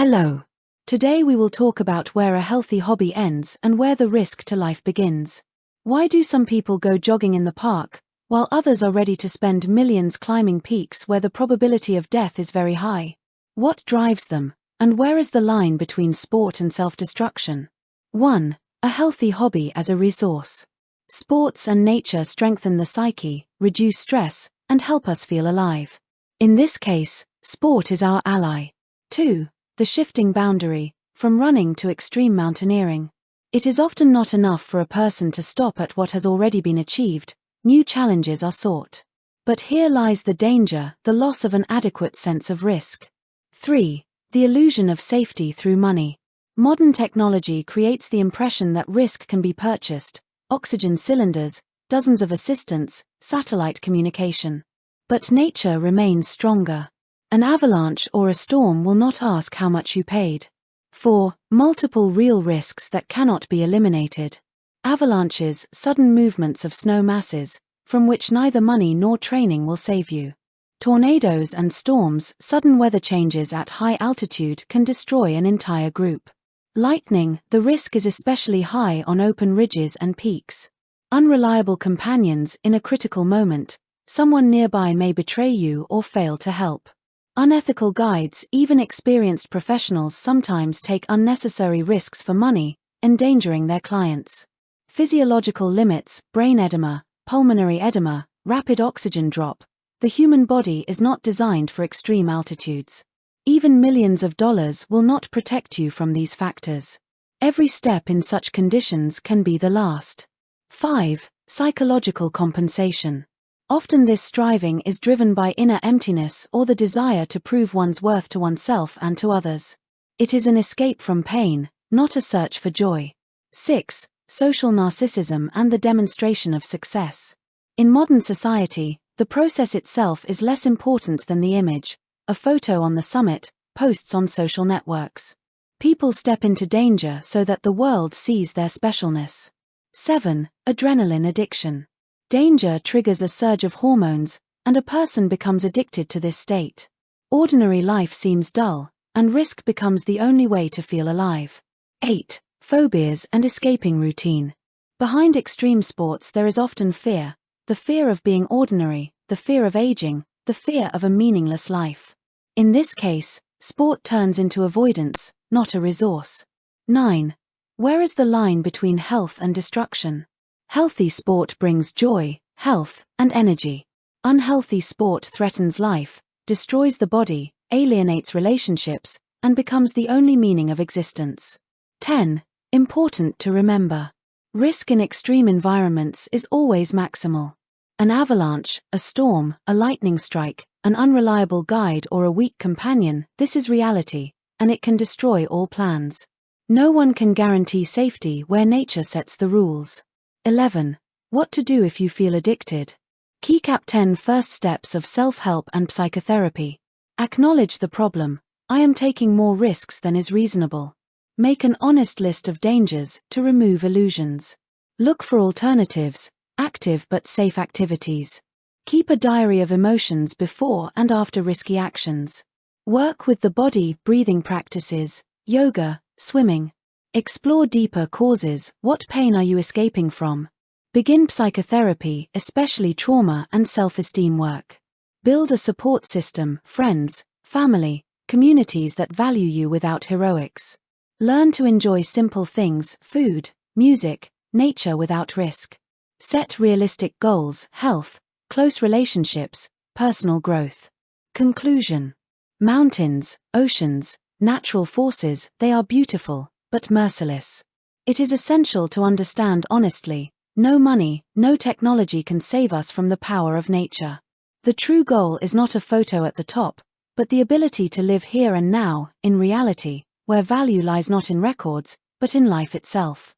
Hello. Today we will talk about where a healthy hobby ends and where the risk to life begins. Why do some people go jogging in the park, while others are ready to spend millions climbing peaks where the probability of death is very high? What drives them, and where is the line between sport and self-destruction? 1. A healthy hobby as a resource. Sports and nature strengthen the psyche, reduce stress, and help us feel alive. In this case, sport is our ally. 2. The shifting boundary, from running to extreme mountaineering. It is often not enough for a person to stop at what has already been achieved, new challenges are sought. But here lies the danger, the loss of an adequate sense of risk. 3. The illusion of safety through money. Modern technology creates the impression that risk can be purchased: oxygen cylinders, dozens of assistants, satellite communication. But nature remains stronger. An avalanche or a storm will not ask how much you paid. 4. Multiple real risks that cannot be eliminated. Avalanches, sudden movements of snow masses, from which neither money nor training will save you. Tornadoes and storms, sudden weather changes at high altitude can destroy an entire group. Lightning, the risk is especially high on open ridges and peaks. Unreliable companions, in a critical moment, someone nearby may betray you or fail to help. Unethical guides, even experienced professionals sometimes take unnecessary risks for money, endangering their clients. Physiological limits, brain edema, pulmonary edema, rapid oxygen drop. The human body is not designed for extreme altitudes. Even millions of dollars will not protect you from these factors. Every step in such conditions can be the last. 5. Psychological compensation. Often this striving is driven by inner emptiness or the desire to prove one's worth to oneself and to others. It is an escape from pain, not a search for joy. 6. Social narcissism and the demonstration of success. In modern society, the process itself is less important than the image. A photo on the summit, posts on social networks. People step into danger so that the world sees their specialness. 7. Adrenaline addiction. Danger triggers a surge of hormones, and a person becomes addicted to this state. Ordinary life seems dull, and risk becomes the only way to feel alive. 8. Phobias and escaping routine. Behind extreme sports there is often fear: the fear of being ordinary, the fear of aging, the fear of a meaningless life. In this case, sport turns into avoidance, not a resource. 9. Where is the line between health and destruction? Healthy sport brings joy, health, and energy. Unhealthy sport threatens life, destroys the body, alienates relationships, and becomes the only meaning of existence. 10. Important to remember. Risk in extreme environments is always maximal. An avalanche, a storm, a lightning strike, an unreliable guide or a weak companion, this is reality, and it can destroy all plans. No one can guarantee safety where nature sets the rules. 11. What to do if you feel addicted. Keycap 10 First Steps of Self-Help and Psychotherapy. Acknowledge the problem: I am taking more risks than is reasonable. Make an honest list of dangers to remove illusions. Look for alternatives, active but safe activities. Keep a diary of emotions before and after risky actions. Work with the body, breathing practices, yoga, swimming. Explore deeper causes. What pain are you escaping from? Begin psychotherapy, especially trauma and self-esteem work. Build a support system, friends, family, communities that value you without heroics. Learn to enjoy simple things: food, music, nature without risk. Set realistic goals: health, close relationships, personal growth. Conclusion. Mountains, oceans, natural forces, they are beautiful, but merciless. It is essential to understand honestly: no money, no technology can save us from the power of nature. The true goal is not a photo at the top, but the ability to live here and now, in reality, where value lies not in records, but in life itself.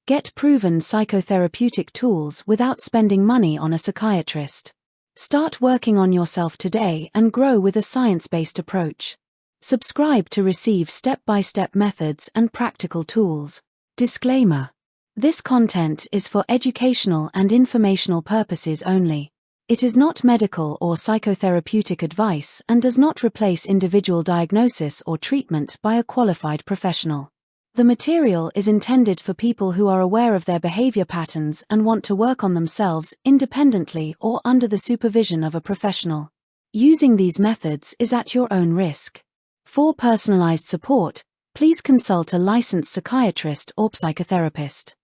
Get proven psychotherapeutic tools without spending money on a psychiatrist. Start working on yourself today and grow with a science-based approach. Subscribe to receive step-by-step methods and practical tools. Disclaimer: this content is for educational and informational purposes only. It is not medical or psychotherapeutic advice and does not replace individual diagnosis or treatment by a qualified professional. The material is intended for people who are aware of their behavior patterns and want to work on themselves independently or under the supervision of a professional. Using these methods is at your own risk. For personalized support, please consult a licensed psychiatrist or psychotherapist.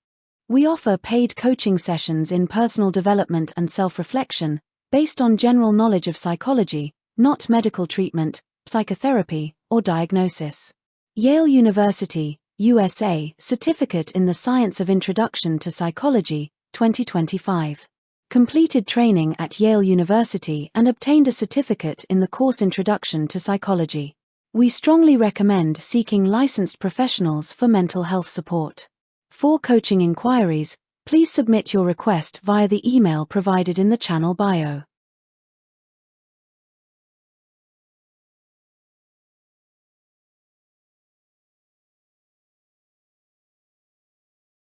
We offer paid coaching sessions in personal development and self-reflection, based on general knowledge of psychology, not medical treatment, psychotherapy, or diagnosis. Yale University, USA, Certificate in the Science of Introduction to Psychology, 2025. Completed training at Yale University and obtained a certificate in the course Introduction to Psychology. We strongly recommend seeking licensed professionals for mental health support. For coaching inquiries, please submit your request via the email provided in the channel bio.